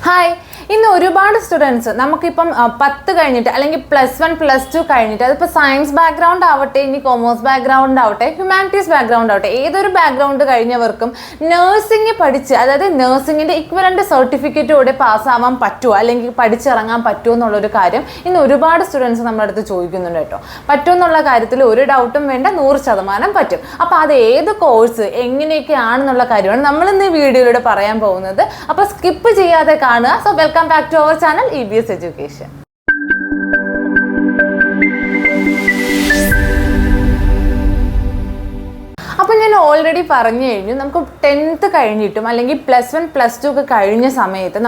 Hi, ഇന്ന് ഒരുപാട് students നമുക്കിപ്പം 10 കഴിഞ്ഞിട്ട് അല്ലെങ്കിൽ +1 +2 കഴിഞ്ഞിട്ട് അതിപ്പോൾ സയൻസ് ബാക്ക്ഗ്രൗണ്ട് ആവട്ടെ, ഇനി കൊമേഴ്സ് ബാക്ക്ഗ്രൗണ്ട് ആവട്ടെ, ഹ്യൂമാനിറ്റീസ് ബാക്ക്ഗ്രൗണ്ട് ആവട്ടെ, ഏതൊരു ബാക്ക്ഗ്രൗണ്ട് കഴിഞ്ഞവർക്കും നഴ്സിംഗ് പഠിച്ച്, അതായത് നഴ്സിംഗിൻ്റെ ഇക്വലൻ്റ് സർട്ടിഫിക്കറ്റോടെ പാസ്സാവാൻ പറ്റുമോ അല്ലെങ്കിൽ പഠിച്ചിറങ്ങാൻ പറ്റുമോ എന്നുള്ളൊരു കാര്യം ഇന്ന് ഒരുപാട് സ്റ്റുഡൻസ് നമ്മുടെ അടുത്ത് ചോദിക്കുന്നുണ്ട് കേട്ടോ. പറ്റുമെന്നുള്ള കാര്യത്തിൽ ഒരു ഡൗട്ടും വേണ്ട, 100% പറ്റും. അപ്പോൾ അത് ഏത് കോഴ്സ് എങ്ങനെയൊക്കെയാണെന്നുള്ള കാര്യമാണ് നമ്മളിന്ന് ഈ വീഡിയോയിലൂടെ പറയാൻ പോകുന്നത്. അപ്പോൾ സ്കിപ്പ് ചെയ്യാതെ കാണുക. So welcome back to our channel EBS education. അപ്പോൾ ഞാൻ ഓൾറെഡി പറഞ്ഞു കഴിഞ്ഞു, നമുക്ക് 10th കഴിഞ്ഞിട്ടും അല്ലെങ്കിൽ +1 +2 ഒക്കെ കഴിഞ്ഞ സമയത്ത്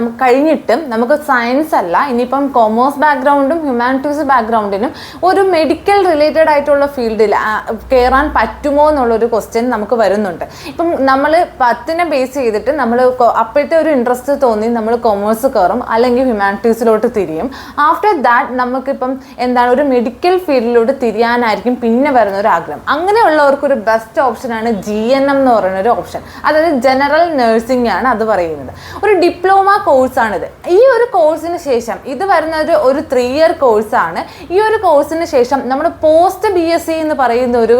നമുക്ക് സയൻസ് അല്ല, ഇനിയിപ്പം കൊമേഴ്സ് ബാക്ക്ഗ്രൗണ്ടും ഹ്യൂമാനിറ്റീസ് ബാക്ക്ഗ്രൗണ്ടിനും ഒരു മെഡിക്കൽ റിലേറ്റഡ് ആയിട്ടുള്ള ഫീൽഡിൽ കയറാൻ പറ്റുമോ എന്നുള്ളൊരു ക്വസ്റ്റ്യൻ നമുക്ക് വരുന്നുണ്ട്. ഇപ്പം നമ്മൾ 10നെ ബേസ് ചെയ്തിട്ട് നമ്മൾ അപ്പോഴത്തെ ഒരു ഇൻട്രസ്റ്റ് തോന്നി നമ്മൾ കൊമേഴ്സ് കയറും അല്ലെങ്കിൽ ഹ്യൂമാനിറ്റീസിലോട്ട് തിരിയും. ആഫ്റ്റർ ദാറ്റ് നമുക്കിപ്പം എന്താണ് ഒരു മെഡിക്കൽ ഫീൽഡിലോട്ട് തിരിയാനായിരിക്കും പിന്നെ വരുന്ന ഒരു ആഗ്രഹം. അങ്ങനെയുള്ളവർക്കൊരു ബെസ്റ്റ് ഓപ്ഷനാണ് GNM എന്ന് പറയുന്ന ഒരു ഓപ്ഷൻ. അതായത് ജനറൽ നഴ്സിംഗ് ആണ് അത് പറയുന്നത്. ഒരു ഡിപ്ലോമ കോഴ്സാണിത്. ഈ ഒരു കോഴ്സിന് ശേഷം ഇത് വരുന്ന ഒരു 3 ഇയർ കോഴ്സാണ്. ഈ ഒരു കോഴ്സിന് ശേഷം നമ്മൾ പോസ്റ്റ് BSc എന്ന് പറയുന്ന ഒരു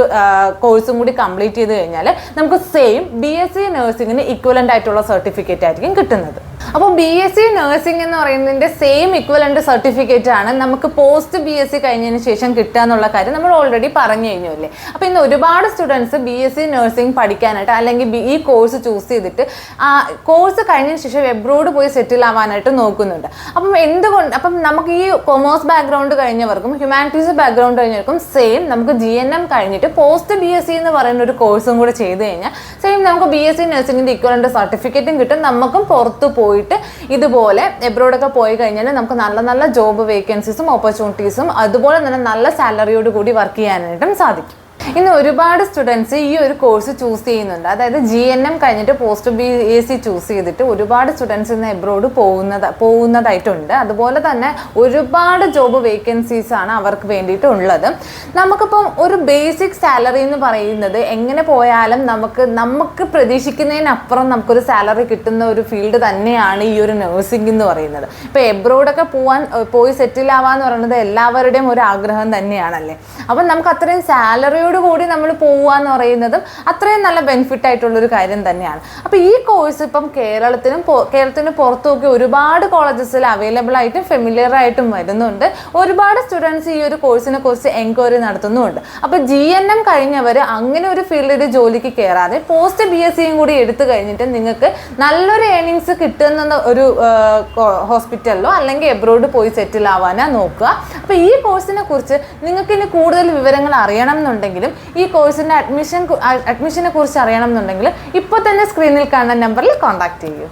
കോഴ്സും കൂടി കംപ്ലീറ്റ് ചെയ്ത് കഴിഞ്ഞാൽ നമുക്ക് സെയിം BSc നഴ്സിംഗിന് ഇക്വലൻ്റ് ആയിട്ടുള്ള സർട്ടിഫിക്കറ്റ് ആയിരിക്കും കിട്ടുന്നത്. അപ്പോൾ BSc നഴ്സിംഗ് എന്ന് പറയുന്നതിൻ്റെ സെയിം ഇക്വലൻ്റ് സർട്ടിഫിക്കറ്റ് ആണ് നമുക്ക് പോസ്റ്റ് BSc കഴിഞ്ഞതിന് ശേഷം കിട്ടുക എന്നുള്ള കാര്യം നമ്മൾ ഓൾറെഡി പറഞ്ഞു കഴിഞ്ഞു അല്ലേ. അപ്പോൾ ഇന്ന് ഒരുപാട് സ്റ്റുഡൻസ് BSc നഴ്സിംഗ് പഠിക്കാനായിട്ട് അല്ലെങ്കിൽ ഈ കോഴ്സ് ചൂസ് ചെയ്തിട്ട് കോഴ്സ് കഴിഞ്ഞതിന് ശേഷം എബ്രോഡ് പോയി സെറ്റിൽ ആവാനായിട്ട് നോക്കുന്നുണ്ട്. അപ്പം നമുക്ക് ഈ കൊമേഴ്സ് ബാക്ക്ഗ്രൗണ്ട് കഴിഞ്ഞവർക്കും ഹ്യൂമാനിറ്റീസ് ബാക്ക്ഗ്രൗണ്ട് കഴിഞ്ഞവർക്കും സെയിം നമുക്ക് GNM കഴിഞ്ഞിട്ട് പോസ്റ്റ് BSc എന്ന് പറയുന്ന ഒരു കോഴ്സും കൂടെ ചെയ്ത് കഴിഞ്ഞാൽ സെയിം നമുക്ക് BSc നഴ്സിംഗിൻ്റെ ഇക്വലൻ്റ് സർട്ടിഫിക്കറ്റും കിട്ടും. നമുക്കും പുറത്ത് പോയിട്ട് ഇതുപോലെ എബ്രോഡൊക്കെ പോയി കഴിഞ്ഞാൽ നമുക്ക് നല്ല നല്ല ജോബ് വേക്കൻസീസും ഓപ്പർച്യൂണിറ്റീസും അതുപോലെ തന്നെ നല്ല സാലറിയോട് കൂടി വർക്ക് ചെയ്യാനായിട്ടും സാധിക്കും. ഇന്ന് ഒരുപാട് സ്റ്റുഡൻസ് ഈ ഒരു കോഴ്സ് ചൂസ് ചെയ്യുന്നുണ്ട്. അതായത് GNM കഴിഞ്ഞിട്ട് പോസ്റ്റ് BSc ചൂസ് ചെയ്തിട്ട് ഒരുപാട് സ്റ്റുഡൻസ് ഇന്ന് എബ്രോഡ് പോകുന്നതായിട്ടുണ്ട്. അതുപോലെ തന്നെ ഒരുപാട് ജോബ് വേക്കൻസീസ് ആണ് അവർക്ക് വേണ്ടിയിട്ട് ഉള്ളത്. നമുക്കിപ്പം ഒരു ബേസിക് സാലറി എന്ന് പറയുന്നത് എങ്ങനെ പോയാലും നമുക്ക് പ്രതീക്ഷിക്കുന്നതിനപ്പുറം നമുക്കൊരു സാലറി കിട്ടുന്ന ഒരു ഫീൽഡ് തന്നെയാണ് ഈ ഒരു നഴ്സിംഗ് എന്ന് പറയുന്നത്. ഇപ്പോൾ എബ്രോഡൊക്കെ പോയി സെറ്റിൽ ആവാന്ന് പറയുന്നത് എല്ലാവരുടെയും ഒരു ആഗ്രഹം തന്നെയാണല്ലേ. അപ്പം നമുക്ക് അത്രയും സാലറിയോട് കൂടി നമ്മൾ പോവുക പറയുന്നതും അത്രയും നല്ല ബെനിഫിറ്റ് ആയിട്ടുള്ളൊരു കാര്യം തന്നെയാണ്. അപ്പോൾ ഈ കോഴ്സ് ഇപ്പം കേരളത്തിന് പുറത്തുമൊക്കെ ഒരുപാട് കോളേജസിൽ അവൈലബിൾ ആയിട്ടും ഫെമിലിയർ ആയിട്ടും വരുന്നുണ്ട്. ഒരുപാട് സ്റ്റുഡൻസ് ഈ ഒരു കോഴ്സിനെ കുറിച്ച് എൻക്വയറി നടത്തുന്നുമുണ്ട്. അപ്പോൾ GNM കഴിഞ്ഞവർ അങ്ങനെ ഒരു ഫീൽഡിൽ ജോലിക്ക് കയറാതെ പോസ്റ്റ് BScയും കൂടി എടുത്തു കഴിഞ്ഞിട്ട് നിങ്ങൾക്ക് നല്ലൊരു ഏണിങ്സ് കിട്ടുന്ന ഒരു ഹോസ്പിറ്റലിലോ അല്ലെങ്കിൽ എബ്രോഡ് പോയി സെറ്റിൽ ആവാനാ നോക്കുക. അപ്പോൾ ഈ കോഴ്സിനെ കുറിച്ച് നിങ്ങൾക്ക് ഇനി കൂടുതൽ വിവരങ്ങൾ അറിയണം എന്നുണ്ടെങ്കിലും ഈ കോഴ്സിൻ്റെ അഡ്മിഷനെ കുറിച്ച് അറിയണം എന്നുണ്ടെങ്കിൽ ഇപ്പോൾ തന്നെ സ്ക്രീനിൽ കാണുന്ന നമ്പറിൽ കോൺടാക്ട് ചെയ്യൂ.